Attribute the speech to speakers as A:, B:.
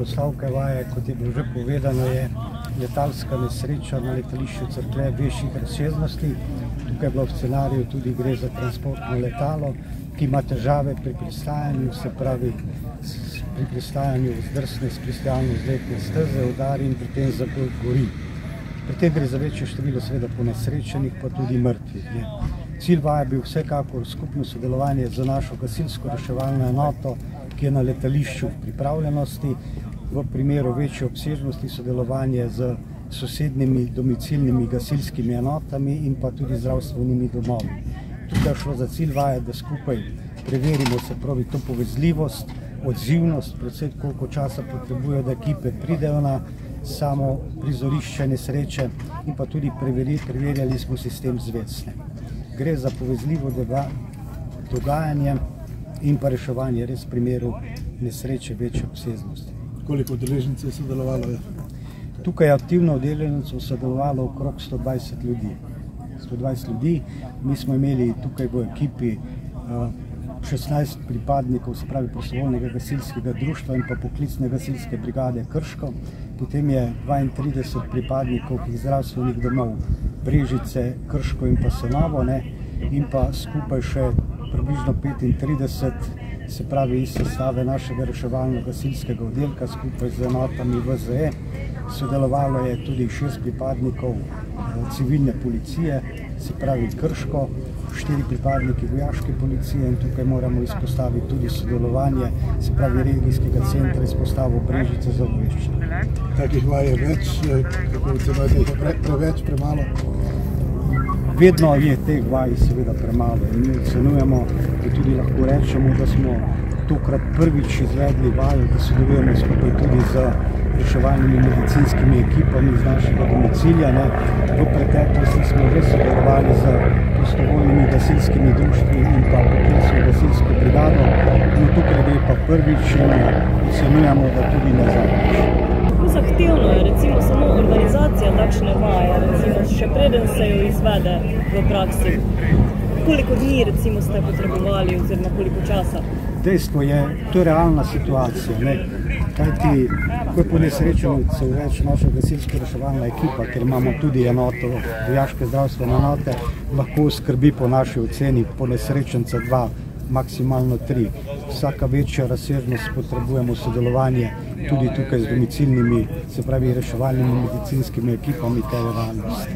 A: postavke vaje, kot je bilo že povedano, je letalska nesreča na letališču Cerklje večjih razsežnosti. Tukaj je bilo v scenariju tudi gre za transportno letalo, ki ima težave pri pristajanju, se pravi pri pristajanju vzdrsne s pristajalno vzletne steze, udari in pri tem zagori. Pri tem gre za večje število seveda ponesrečenih, pa tudi mrtvih. Cilj vaje je bil vsekakor skupno sodelovanje z našo gasilsko-reševalno enoto, ki je na letališču v pripravljenosti, v primeru večje obsežnosti sodelovanje z sosednjimi domicilnimi gasilskimi enotami in pa tudi zdravstvenimi domovi. Tukaj je šlo za cilj vaje, da skupaj preverimo, se pravi, to povezljivost, odzivnost, predvsem koliko časa potrebujejo, da ekipe pridejo na samo prizorišče nesreče in pa tudi preverjali smo sistem zvezdne. Gre za povezljivo dogajanje in pa reševanje res v primeru nesreče večje obsežnosti.
B: Koliko udeležencev je sodelovalo?
A: Tukaj je aktivno udeležencev sodelovalo okrog 120 ljudi. 120 ljudi. Mi smo imeli tukaj v ekipi 16 pripadnikov, se pravi prostovoljnega gasilskega društva in pa poklicne gasilske brigade Krško. Potem je 32 pripadnikov zdravstvenih domov Brežice, Krško in pa Senovo, in pa skupaj še približno 35, se pravi iz sestave našega reševalno-gasilskega oddelka skupaj z enotami VZE. Sodelovalo je tudi 6 pripadnikov civilne policije, se pravi Krško, 4 pripadniki vojaške policije in tukaj moramo izpostaviti tudi sodelovanje, se pravi regijskega centra izpostavo Brežice za obveščanje.
B: Takih vaj je več, kako ocenujete, preveč, premalo?
A: Vedno je teh vaj seveda premalo in mi ocenujemo, da tudi lahko rečemo, da smo tokrat prvič izvedli vajo, da sodelujemo skupaj tudi z reševalnimi medicinskimi ekipami iz našega domicilja. V preteklosti smo že sodelovali z prostovoljnimi gasilskimi društvi in pa poklicno gasilsko brigado, no tukaj gre pa prvič in ocenujemo, da tudi ne zadnjič.
C: Kako zahtevno je recimo samo organizacija takšne vaje, recimo še preden se jo izvede v praksi? Koliko dni recimo ste potrebovali oziroma koliko časa?
A: Dejstvo je, to je realna situacija, kajti ko je po nesrečenju se uveč naša gasilsko-reševalna ekipa, ker imamo tudi enoto, vojaške zdravstvene enote, lahko skrbi po naši oceni po nesrečenca 2, maksimalno 3. Vsaka večja razsežnost potrebujemo sodelovanje tudi tukaj z domicilnimi, se pravi reševalnimi medicinskimi ekipami, kaj je realnost.